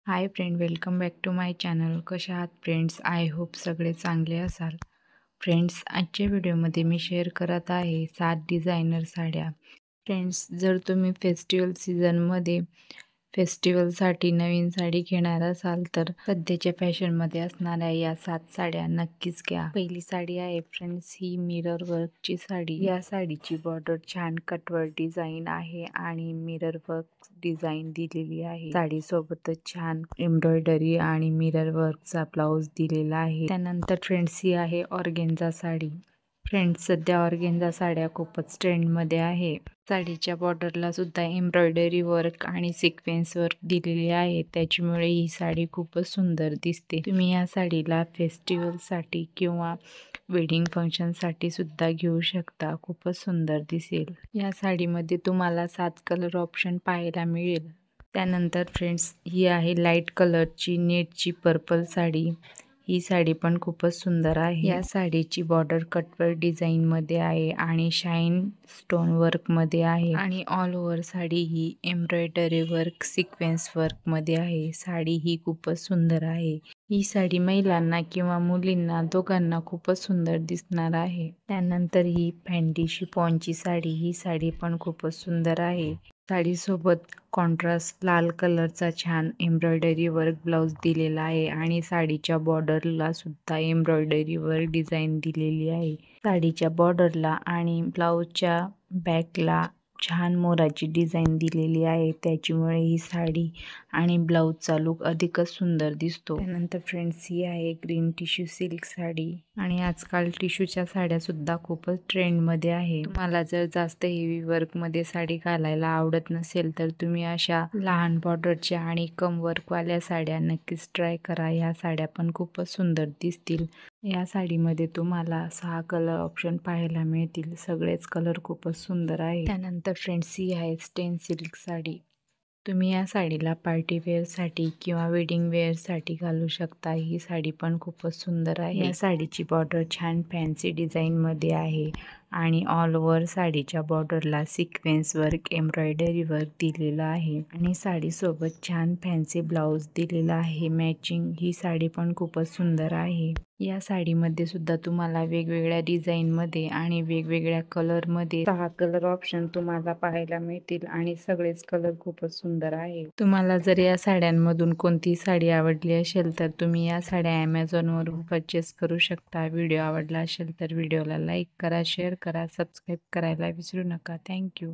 High friend, welcome back to my channel. कशा आहात friends? I hope सगळे चांगले असाल. फ्रेंड्स, आजच्या व्हिडिओमध्ये मी शेअर करत आहे 7 डिझायनर साड्या. फ्रेंड्स, जर तुम्ही फेस्टिवलसाठी नवीन साडी घेणार असाल तर सध्याच्या फॅशनमध्ये असणाऱ्या या 7 साड्या नक्कीच घ्या. पहिली साडी आहे फ्रेंड्स, ही मिरर वर्कची साडी. या साडीची बॉर्डर छान कटवर्क डिझाईन आहे आणि मिरर वर्क डिझाईन दिलेली आहे. साडी सोबतच छान एम्ब्रॉयडरी आणि मिरर वर्कचा ब्लाउज दिलेला आहे. त्यानंतर फ्रेंड्स, ही आहे ऑर्गेन्झा साडी. फ्रेंड्स, सध्या ऑर्गेन्झा साड्या खूपच ट्रेंडमध्ये आहे. साडीच्या बॉर्डरला सुद्धा एम्ब्रॉयडरी वर्क आणि सिक्वेन्स वर्क दिलेले आहे, त्याच्यामुळे ही साडी खूपच सुंदर दिसते. तुम्ही या साडीला फेस्टिवलसाठी किंवा वेडिंग फंक्शनसाठी सुद्धा घेऊ शकता. खूपच सुंदर दिसेल. या साडीमध्ये तुम्हाला 7 कलर ऑप्शन पाहायला मिळेल. त्यानंतर फ्रेंड्स, ही आहे लाईट कलरची नेटची पर्पल साडी. ही साडी पण खूपच सुंदर आहे. या साडीची बॉर्डर कटवर्क डिझाईन मध्ये आहे आणि शाईन स्टोन वर्क मध्ये आहे आणि ऑल ओव्हर साडी ही एम्ब्रॉयडरी वर्क सिक्वेन्स वर्क मध्ये आहे. साडी ही खूपच सुंदर आहे. ही साडी महिलांना किंवा मुलींना दोघांना खूपच सुंदर दिसणार आहे. त्यानंतर ही फॅन्टी शिफॉनची साडी. ही साडी पण खूपच सुंदर आहे. साडीसोबत कॉन्ट्रास्ट लाल कलरचा छान एम्ब्रॉयडरी वर्क ब्लाउज दिलेला आहे आणि साडीच्या बॉर्डरला सुद्धा एम्ब्रॉयडरी वर्क डिझाईन दिलेली आहे. साडीच्या बॉर्डरला आणि ब्लाउजच्या बॅकला छान मोराची डिझाईन दिलेली आहे, त्याच्यामुळे ही साडी आणि ब्लाउजचा लुक अधिकच सुंदर दिसतो. त्यानंतर फ्रेंड्स, ही आहे ग्रीन टिश्यू सिल्क साडी आणि आजकाल टिश्यूच्या साड्या सुद्धा खूपच ट्रेंडमध्ये आहे. तुम्हाला जर जास्त हेवी वर्कमध्ये साडी घालायला आवडत नसेल तर तुम्ही अशा लहान बॉर्डरच्या आणि कम वर्कवाल्या साड्या नक्कीच ट्राय करा. या साड्या पण खूपच सुंदर दिसतील. या साडीमध्ये तुम्हाला 6 कलर ऑप्शन पाहायला मिळतील. सगळेच कलर खूपच सुंदर आहे. त्यानंतर फ्रेंड्स, ही आहे स्टेन सिल्क साडी. तुम्ही या साडीला पार्टी वेअरसाठी किंवा वेडिंग वेअरसाठी घालू शकता. ही साडी पण खूपच सुंदर आहे. या साडीची बॉर्डर छान फॅन्सी डिझाईनमध्ये आहे आणि ऑल ओव्हर साडीच्या बॉर्डरला सिक्वेन्स वर्क एम्ब्रॉयडरी वर्क दिलेला आहे आणि साडीसोबत छान फॅन्सी ब्लाउज दिलेला आहे मॅचिंग. ही साडी पण खूपच सुंदर आहे. या साडीमध्ये सुद्धा तुम्हाला वेगवेगळ्या डिझाईनमध्ये आणि वेगवेगळ्या कलरमध्ये 6 कलर ऑप्शन तुम्हाला पाहायला मिळतील आणि सगळेच कलर खूपच सुंदर आहे. तुम्हाला जर या साड्यांमधून कोणती साडी आवडली असेल तर तुम्ही या साड्या ॲमेझॉनवरून परचेस करू शकता. व्हिडिओ आवडला असेल तर व्हिडिओला लाईक करा, शेअर करा, सबस्क्राईब करायला विसरू नका. थँक्यू.